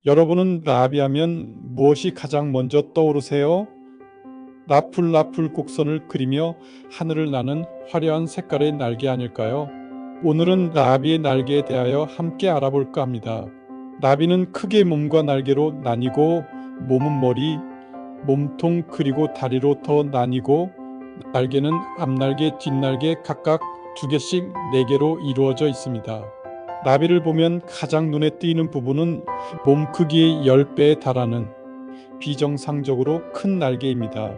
여러분은 나비하면 무엇이 가장 먼저 떠오르세요? 나풀나풀 곡선을 그리며 하늘을 나는 화려한 색깔의 날개 아닐까요? 오늘은 나비의 날개에 대하여 함께 알아볼까 합니다. 나비는 크게 몸과 날개로 나뉘고 몸은 머리, 몸통 그리고 다리로 더 나뉘고 날개는 앞날개, 뒷날개 각각 2개씩 4개로 이루어져 있습니다. 나비를 보면 가장 눈에 띄는 부분은 몸 크기의 10배에 달하는 비정상적으로 큰 날개입니다.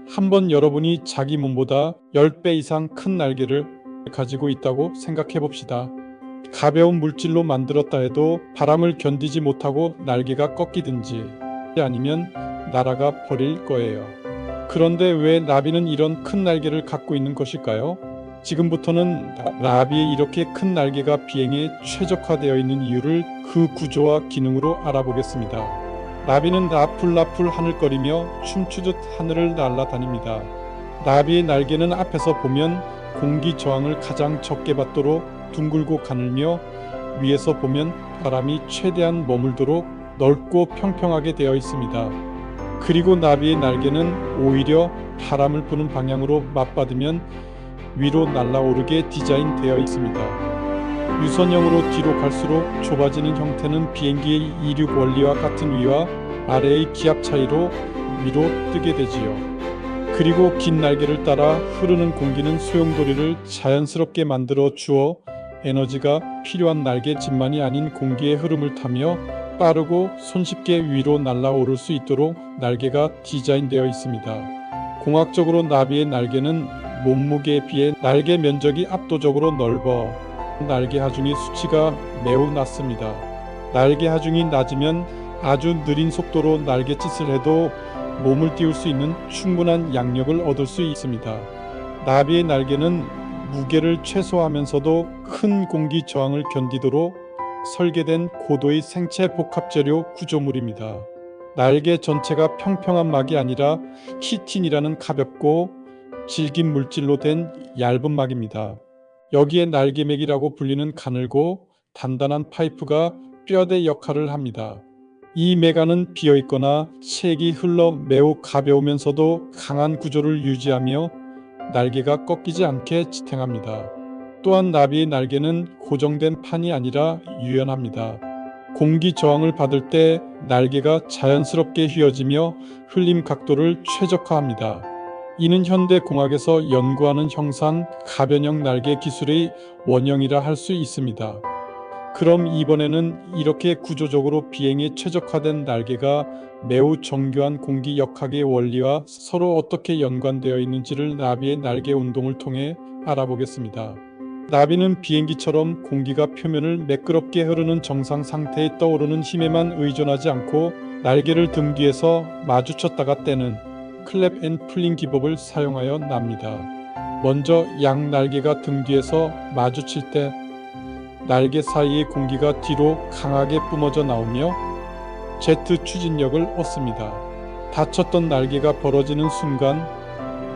한번 여러분이 자기 몸보다 10배 이상 큰 날개를 가지고 있다고 생각해 봅시다. 가벼운 물질로 만들었다 해도 바람을 견디지 못하고 날개가 꺾이든지 아니면 날아가 버릴 거예요. 그런데 왜 나비는 이런 큰 날개를 갖고 있는 것일까요? 지금부터는 나비의 이렇게 큰 날개가 비행에 최적화되어 있는 이유를 그 구조와 기능으로 알아보겠습니다. 나비는 나풀나풀 하늘거리며 춤추듯 하늘을 날아다닙니다. 나비의 날개는 앞에서 보면 공기 저항을 가장 적게 받도록 둥글고 가늘며 위에서 보면 바람이 최대한 머물도록 넓고 평평하게 되어 있습니다. 그리고 나비의 날개는 오히려 바람을 부는 방향으로 맞받으면 위로 날아오르게 디자인되어 있습니다. 유선형으로 뒤로 갈수록 좁아지는 형태는 비행기의 이륙 원리와 같은 위와 아래의 기압 차이로 위로 뜨게 되지요. 그리고 긴 날개를 따라 흐르는 공기는 소용돌이를 자연스럽게 만들어 주어 에너지가 필요한 날개짓만이 아닌 공기의 흐름을 타며 빠르고 손쉽게 위로 날아오를 수 있도록 날개가 디자인되어 있습니다. 공학적으로 나비의 날개는 몸무게에 비해 날개 면적이 압도적으로 넓어 날개 하중의 수치가 매우 낮습니다. 날개 하중이 낮으면 아주 느린 속도로 날갯짓을 해도 몸을 띄울 수 있는 충분한 양력을 얻을 수 있습니다. 나비의 날개는 무게를 최소화하면서도 큰 공기 저항을 견디도록 설계된 고도의 생체 복합재료 구조물입니다. 날개 전체가 평평한 막이 아니라 키틴이라는 가볍고 질긴 물질로 된 얇은 막입니다. 여기에 날개맥이라고 불리는 가늘고 단단한 파이프가 뼈대 역할을 합니다. 이 맥안은 비어있거나 색이 흘러 매우 가벼우면서도 강한 구조를 유지하며 날개가 꺾이지 않게 지탱합니다. 또한 나비의 날개는 고정된 판이 아니라 유연합니다. 공기 저항을 받을 때 날개가 자연스럽게 휘어지며 흘림 각도를 최적화합니다. 이는 현대 공학에서 연구하는 형상 가변형 날개 기술의 원형이라 할 수 있습니다. 그럼 이번에는 이렇게 구조적으로 비행에 최적화된 날개가 매우 정교한 공기 역학의 원리와 서로 어떻게 연관되어 있는지를 나비의 날개 운동을 통해 알아보겠습니다. 나비는 비행기처럼 공기가 표면을 매끄럽게 흐르는 정상 상태에 떠오르는 힘에만 의존하지 않고 날개를 등 뒤에서 마주쳤다가 떼는 클랩 앤 풀링 기법을 사용하여 납니다. 먼저 양 날개가 등 뒤에서 마주칠 때 날개 사이의 공기가 뒤로 강하게 뿜어져 나오며 제트 추진력을 얻습니다. 닫혔던 날개가 벌어지는 순간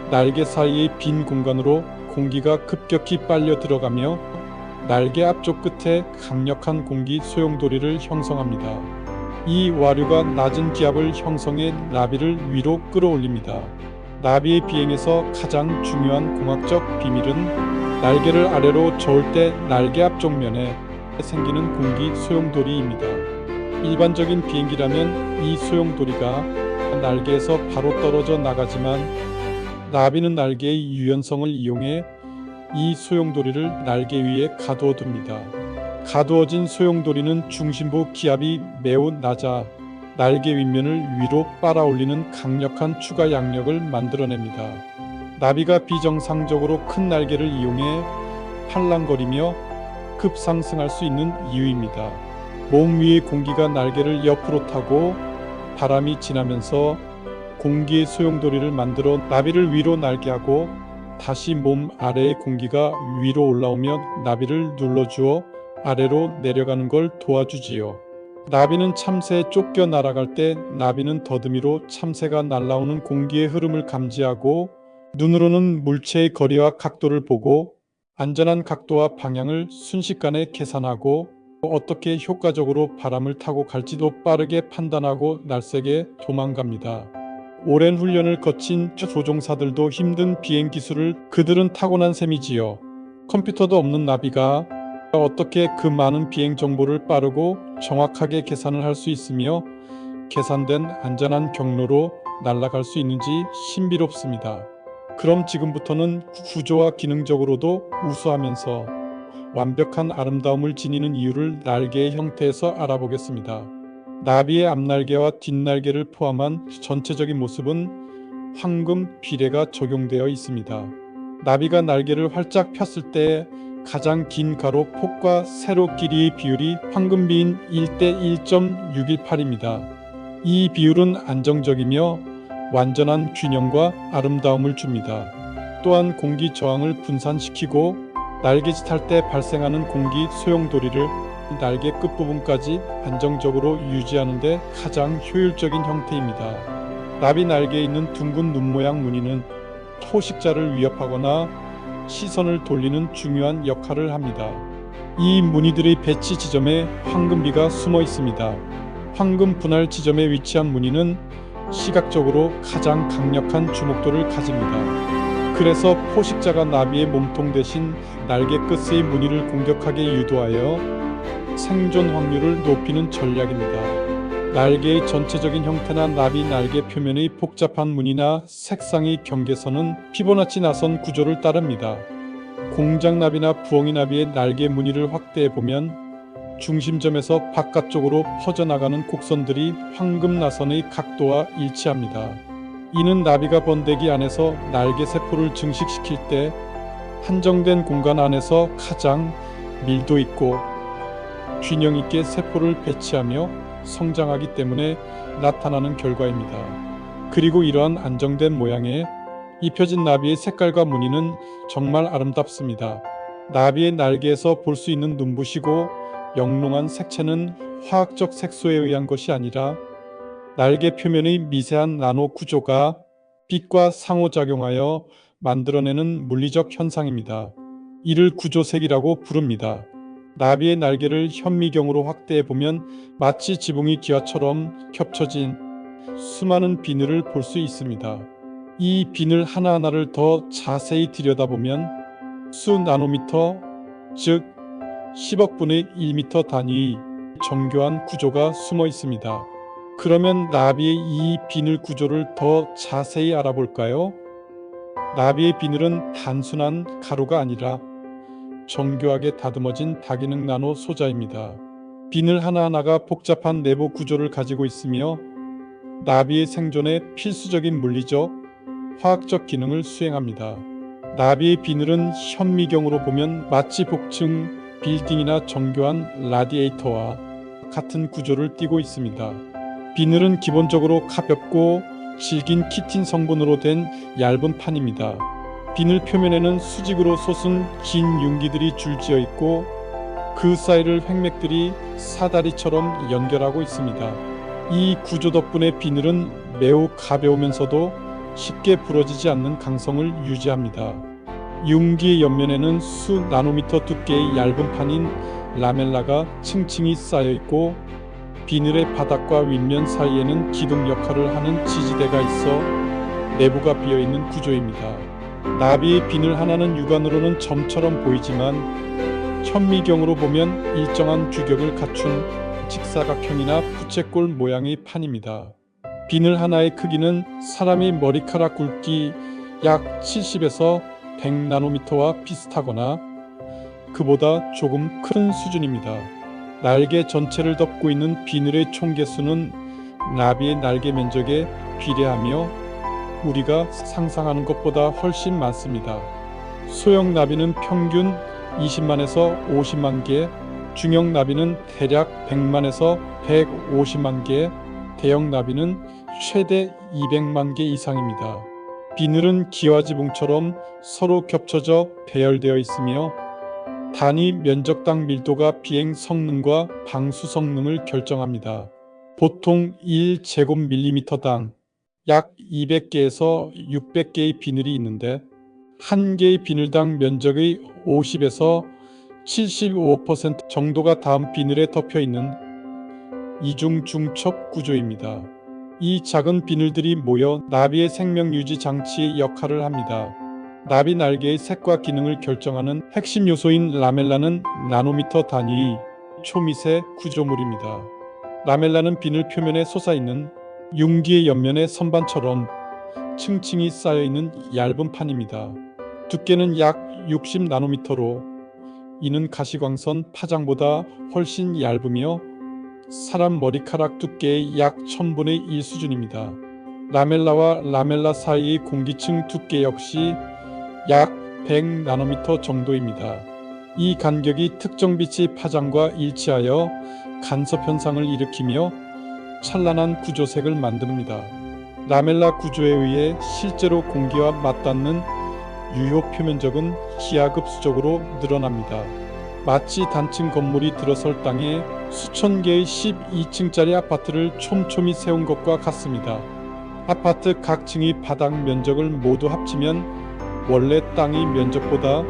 날개 사이의 빈 공간으로 공기가 급격히 빨려 들어가며 날개 앞쪽 끝에 강력한 공기 소용돌이를 형성합니다. 이 와류가 낮은 기압을 형성해 나비를 위로 끌어올립니다. 나비의 비행에서 가장 중요한 공학적 비밀은 날개를 아래로 저을 때 날개 앞쪽 면에 생기는 공기 소용돌이입니다. 일반적인 비행기라면 이 소용돌이가 날개에서 바로 떨어져 나가지만 나비는 날개의 유연성을 이용해 이 소용돌이를 날개 위에 가두어 둡니다. 가두어진 소용돌이는 중심부 기압이 매우 낮아 날개 윗면을 위로 빨아올리는 강력한 추가 양력을 만들어냅니다. 나비가 비정상적으로 큰 날개를 이용해 팔랑거리며 급상승할 수 있는 이유입니다. 몸 위의 공기가 날개를 옆으로 타고 바람이 지나면서 공기의 소용돌이를 만들어 나비를 위로 날게 하고 다시 몸 아래의 공기가 위로 올라오며 나비를 눌러주어 아래로 내려가는 걸 도와주지요. 나비는 참새에 쫓겨 날아갈 때 나비는 더듬이로 참새가 날아오는 공기의 흐름을 감지하고 눈으로는 물체의 거리와 각도를 보고 안전한 각도와 방향을 순식간에 계산하고 어떻게 효과적으로 바람을 타고 갈지도 빠르게 판단하고 날쌔게 도망갑니다. 오랜 훈련을 거친 조종사들도 힘든 비행 기술을 그들은 타고난 셈이지요. 컴퓨터도 없는 나비가 어떻게 그 많은 비행 정보를 빠르고 정확하게 계산을 할 수 있으며 계산된 안전한 경로로 날아갈 수 있는지 신비롭습니다. 그럼 지금부터는 구조와 기능적으로도 우수하면서 완벽한 아름다움을 지니는 이유를 날개의 형태에서 알아보겠습니다. 나비의 앞날개와 뒷날개를 포함한 전체적인 모습은 황금 비례가 적용되어 있습니다. 나비가 날개를 활짝 폈을 때 가장 긴 가로 폭과 세로 길이의 비율이 황금비인 1대 1.618입니다. 이 비율은 안정적이며 완전한 균형과 아름다움을 줍니다. 또한 공기 저항을 분산시키고 날개짓할 때 발생하는 공기 소용돌이를 날개 끝부분까지 안정적으로 유지하는 데 가장 효율적인 형태입니다. 나비 날개에 있는 둥근 눈 모양 무늬는 포식자를 위협하거나 시선을 돌리는 중요한 역할을 합니다. 이 무늬들의 배치 지점에 황금비가 숨어 있습니다. 황금 분할 지점에 위치한 무늬는 시각적으로 가장 강력한 주목도를 가집니다. 그래서 포식자가 나비의 몸통 대신 날개 끝의 무늬를 공격하게 유도하여 생존 확률을 높이는 전략입니다. 날개의 전체적인 형태나 나비 날개 표면의 복잡한 무늬나 색상의 경계선은 피보나치 나선 구조를 따릅니다. 공작나비나 부엉이나비의 날개 무늬를 확대해 보면 중심점에서 바깥쪽으로 퍼져나가는 곡선들이 황금 나선의 각도와 일치합니다. 이는 나비가 번데기 안에서 날개 세포를 증식시킬 때 한정된 공간 안에서 가장 밀도 있고 균형 있게 세포를 배치하며 성장하기 때문에 나타나는 결과입니다. 그리고 이러한 안정된 모양에 입혀진 나비의 색깔과 무늬는 정말 아름답습니다. 나비의 날개에서 볼 수 있는 눈부시고 영롱한 색채는 화학적 색소에 의한 것이 아니라 날개 표면의 미세한 나노 구조가 빛과 상호작용하여 만들어내는 물리적 현상입니다. 이를 구조색이라고 부릅니다. 나비의 날개를 현미경으로 확대해 보면 마치 지붕의 기와처럼 겹쳐진 수많은 비늘을 볼 수 있습니다. 이 비늘 하나하나를 더 자세히 들여다보면 수 나노미터, 즉 10억분의 1미터 단위의 정교한 구조가 숨어 있습니다. 그러면 나비의 이 비늘 구조를 더 자세히 알아볼까요? 나비의 비늘은 단순한 가루가 아니라 정교하게 다듬어진 다기능 나노 소자입니다. 비늘 하나하나가 복잡한 내부 구조를 가지고 있으며 나비의 생존에 필수적인 물리적, 화학적 기능을 수행합니다. 나비의 비늘은 현미경으로 보면 마치 복층 빌딩이나 정교한 라디에이터와 같은 구조를 띠고 있습니다. 비늘은 기본적으로 가볍고 질긴 키틴 성분으로 된 얇은 판입니다. 비늘 표면에는 수직으로 솟은 긴 융기들이 줄지어 있고 그 사이를 횡맥들이 사다리처럼 연결하고 있습니다. 이 구조 덕분에 비늘은 매우 가벼우면서도 쉽게 부러지지 않는 강성을 유지합니다. 융기의 옆면에는 수 나노미터 두께의 얇은 판인 라멜라가 층층이 쌓여 있고 비늘의 바닥과 윗면 사이에는 기둥 역할을 하는 지지대가 있어 내부가 비어있는 구조입니다. 나비의 비늘 하나는 육안으로는 점처럼 보이지만 현미경으로 보면 일정한 규격을 갖춘 직사각형이나 부채꼴 모양의 판입니다. 비늘 하나의 크기는 사람의 머리카락 굵기 약 70에서 100나노미터와 비슷하거나 그보다 조금 큰 수준입니다. 날개 전체를 덮고 있는 비늘의 총 개수는 나비의 날개 면적에 비례하며 우리가 상상하는 것보다 훨씬 많습니다. 소형 나비는 평균 20만에서 50만 개, 중형 나비는 대략 100만에서 150만 개, 대형 나비는 최대 200만 개 이상입니다. 비늘은 기와지붕처럼 서로 겹쳐져 배열되어 있으며 단위 면적당 밀도가 비행 성능과 방수 성능을 결정합니다. 보통 1제곱밀리미터당 약 200개에서 600개의 비늘이 있는데 한 개의 비늘당 면적의 50에서 75% 정도가 다음 비늘에 덮여 있는 이중 중첩 구조입니다. 이 작은 비늘들이 모여 나비의 생명 유지 장치의 역할을 합니다. 나비 날개의 색과 기능을 결정하는 핵심 요소인 라멜라는 나노미터 단위의 초미세 구조물입니다. 라멜라는 비늘 표면에 솟아있는 융기의 옆면의 선반처럼 층층이 쌓여있는 얇은 판입니다. 두께는 약 60나노미터로 이는 가시광선 파장보다 훨씬 얇으며 사람 머리카락 두께의 약 1000분의 1 수준입니다. 라멜라와 라멜라 사이의 공기층 두께 역시 약 100나노미터 정도입니다. 이 간격이 특정 빛의 파장과 일치하여 간섭 현상을 일으키며 찬란한 구조색을 만듭니다. 라멜라 구조에 의해 실제로 공기와 맞닿는 유효 표면적은 기하급수적으로 늘어납니다. 마치 단층 건물이 들어설 땅에 수천 개의 12층짜리 아파트를 촘촘히 세운 것과 같습니다. 아파트 각 층의 바닥 면적을 모두 합치면 원래 땅의 면적보다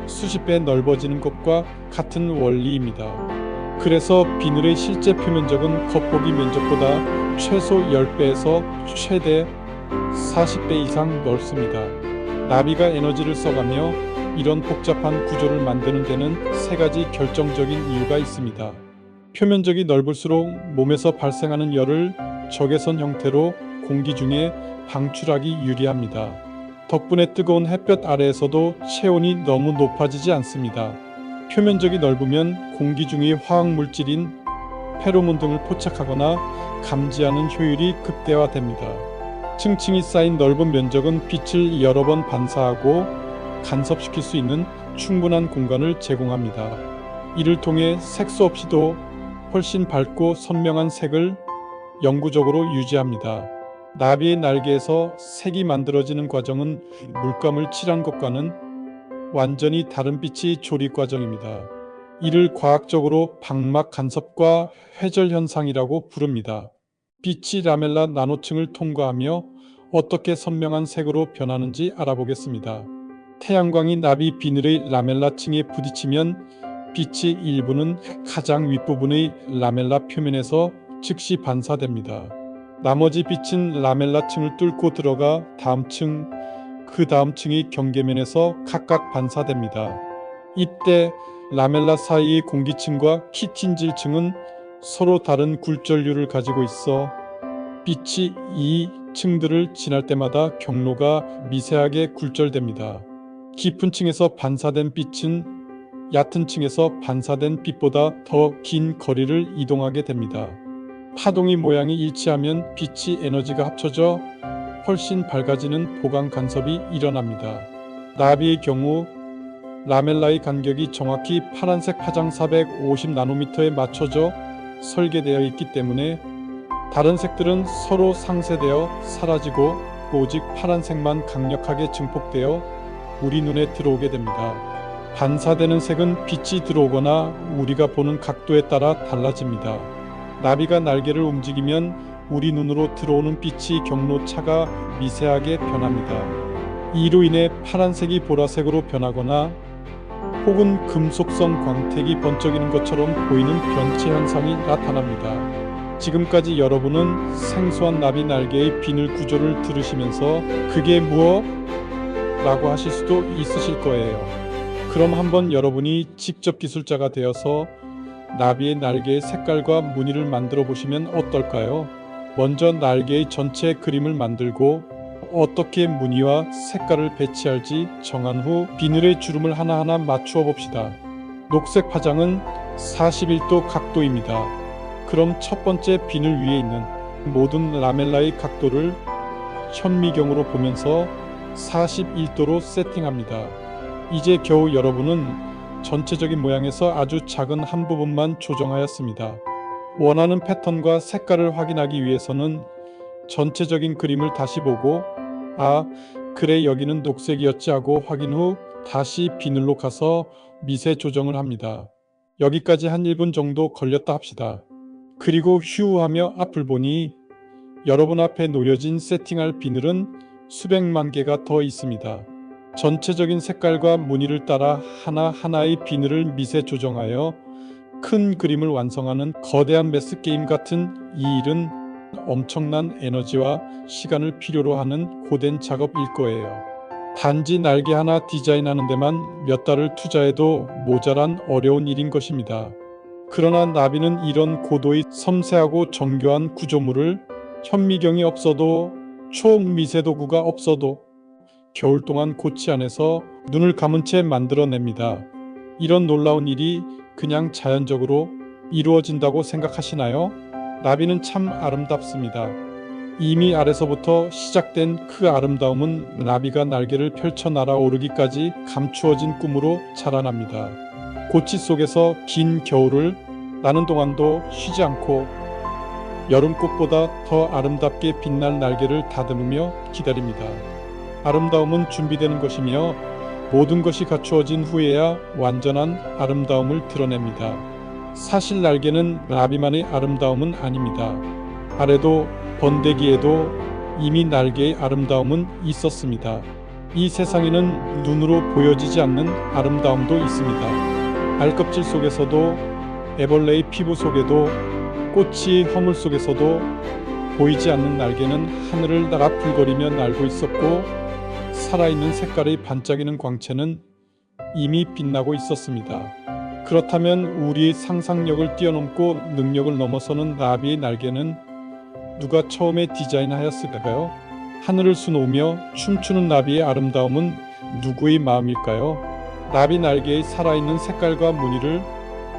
수십 배 넓어지는 것과 같은 원리입니다. 그래서 비늘의 실제 표면적은 겉보기 면적보다 최소 10배에서 최대 40배 이상 넓습니다. 나비가 에너지를 써가며 이런 복잡한 구조를 만드는 데는 세 가지 결정적인 이유가 있습니다. 표면적이 넓을수록 몸에서 발생하는 열을 적외선 형태로 공기 중에 방출하기 유리합니다. 덕분에 뜨거운 햇볕 아래에서도 체온이 너무 높아지지 않습니다. 표면적이 넓으면 공기 중의 화학물질인 페로몬 등을 포착하거나 감지하는 효율이 극대화됩니다. 층층이 쌓인 넓은 면적은 빛을 여러 번 반사하고 간섭시킬 수 있는 충분한 공간을 제공합니다. 이를 통해 색소 없이도 훨씬 밝고 선명한 색을 영구적으로 유지합니다. 나비의 날개에서 색이 만들어지는 과정은 물감을 칠한 것과는 완전히 다른 빛의 조립 과정입니다. 이를 과학적으로 방막 간섭과 회절 현상이라고 부릅니다. 빛이 라멜라 나노층을 통과하며 어떻게 선명한 색으로 변하는지 알아보겠습니다. 태양광이 나비 비늘의 라멜라층에 부딪히면 빛의 일부는 가장 윗부분의 라멜라 표면에서 즉시 반사됩니다. 나머지 빛은 라멜라층을 뚫고 들어가 다음 층, 그 다음 층의 경계면에서 각각 반사됩니다. 이때 라멜라 사이의 공기층과 키틴질층은 서로 다른 굴절률을 가지고 있어 빛이 이 층들을 지날 때마다 경로가 미세하게 굴절됩니다. 깊은 층에서 반사된 빛은 얕은 층에서 반사된 빛보다 더 긴 거리를 이동하게 됩니다. 파동의 모양이 일치하면 빛이 에너지가 합쳐져 훨씬 밝아지는 보강 간섭이 일어납니다. 나비의 경우 라멜라의 간격이 정확히 파란색 파장 450나노미터에 맞춰져 설계되어 있기 때문에 다른 색들은 서로 상쇄되어 사라지고 오직 파란색만 강력하게 증폭되어 우리 눈에 들어오게 됩니다. 반사되는 색은 빛이 들어오거나 우리가 보는 각도에 따라 달라집니다. 나비가 날개를 움직이면 우리 눈으로 들어오는 빛의 경로차가 미세하게 변합니다. 이로 인해 파란색이 보라색으로 변하거나 혹은 금속성 광택이 번쩍이는 것처럼 보이는 변체 현상이 나타납니다. 지금까지 여러분은 생소한 나비 날개의 비늘 구조를 들으시면서 그게 무엇? 라고 하실 수도 있으실 거예요. 그럼 한번 여러분이 직접 기술자가 되어서 나비의 날개의 색깔과 무늬를 만들어 보시면 어떨까요? 먼저 날개의 전체 그림을 만들고 어떻게 무늬와 색깔을 배치할지 정한 후 비늘의 주름을 하나하나 맞추어 봅시다. 녹색 파장은 41도 각도입니다. 그럼 첫 번째 비늘 위에 있는 모든 라멜라의 각도를 현미경으로 보면서 41도로 세팅합니다. 이제 겨우 여러분은 전체적인 모양에서 아주 작은 한 부분만 조정하였습니다. 원하는 패턴과 색깔을 확인하기 위해서는 전체적인 그림을 다시 보고 아, 그래 여기는 녹색이었지 하고 확인 후 다시 비늘로 가서 미세 조정을 합니다. 여기까지 한 1분 정도 걸렸다 합시다. 그리고 휴 하며 앞을 보니 여러분 앞에 놓여진 세팅할 비늘은 수백만 개가 더 있습니다. 전체적인 색깔과 무늬를 따라 하나하나의 비늘을 미세 조정하여 큰 그림을 완성하는 거대한 매스 게임 같은 이 일은 엄청난 에너지와 시간을 필요로 하는 고된 작업일 거예요. 단지 날개 하나 디자인하는 데만 몇 달을 투자해도 모자란 어려운 일인 것입니다. 그러나 나비는 이런 고도의 섬세하고 정교한 구조물을 현미경이 없어도 초미세도구가 없어도 겨울 동안 고치 안에서 눈을 감은 채 만들어냅니다. 이런 놀라운 일이 그냥 자연적으로 이루어진다고 생각하시나요? 나비는 참 아름답습니다. 이미 아래서부터 시작된 그 아름다움은 나비가 날개를 펼쳐 날아오르기까지 감추어진 꿈으로 자라납니다. 고치 속에서 긴 겨울을 나는 동안도 쉬지 않고 여름꽃보다 더 아름답게 빛날 날개를 다듬으며 기다립니다. 아름다움은 준비되는 것이며 모든 것이 갖추어진 후에야 완전한 아름다움을 드러냅니다. 사실 날개는 나비만의 아름다움은 아닙니다. 아래도 번데기에도 이미 날개의 아름다움은 있었습니다. 이 세상에는 눈으로 보여지지 않는 아름다움도 있습니다. 알껍질 속에서도 애벌레의 피부 속에도 꽃이 허물 속에서도 보이지 않는 날개는 하늘을 날아 불거리며 날고 있었고 살아있는 색깔의 반짝이는 광채는 이미 빛나고 있었습니다. 그렇다면 우리의 상상력을 뛰어넘고 능력을 넘어서는 나비의 날개는 누가 처음에 디자인하였을까요? 하늘을 수놓으며 춤추는 나비의 아름다움은 누구의 마음일까요? 나비 날개의 살아있는 색깔과 무늬를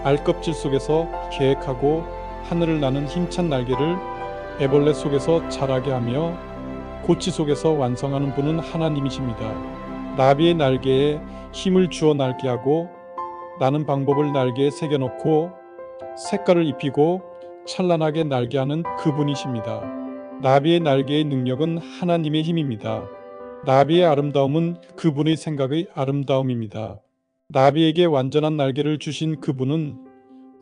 알껍질 속에서 계획하고 하늘을 나는 힘찬 날개를 애벌레 속에서 자라게 하며 고치 속에서 완성하는 분은 하나님이십니다. 나비의 날개에 힘을 주어 날게 하고 나는 방법을 날개에 새겨놓고 색깔을 입히고 찬란하게 날게 하는 그분이십니다. 나비의 날개의 능력은 하나님의 힘입니다. 나비의 아름다움은 그분의 생각의 아름다움입니다. 나비에게 완전한 날개를 주신 그분은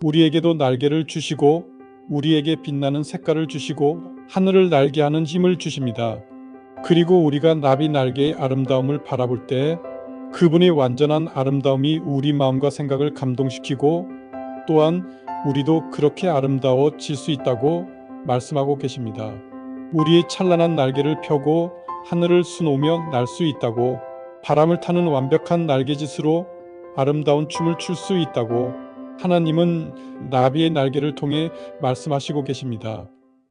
우리에게도 날개를 주시고 우리에게 빛나는 색깔을 주시고 하늘을 날게 하는 힘을 주십니다. 그리고 우리가 나비 날개의 아름다움을 바라볼 때 그분의 완전한 아름다움이 우리 마음과 생각을 감동시키고 또한 우리도 그렇게 아름다워질 수 있다고 말씀하고 계십니다. 우리의 찬란한 날개를 펴고 하늘을 수놓으며 날 수 있다고, 바람을 타는 완벽한 날개짓으로 아름다운 춤을 출 수 있다고 하나님은 나비의 날개를 통해 말씀하시고 계십니다.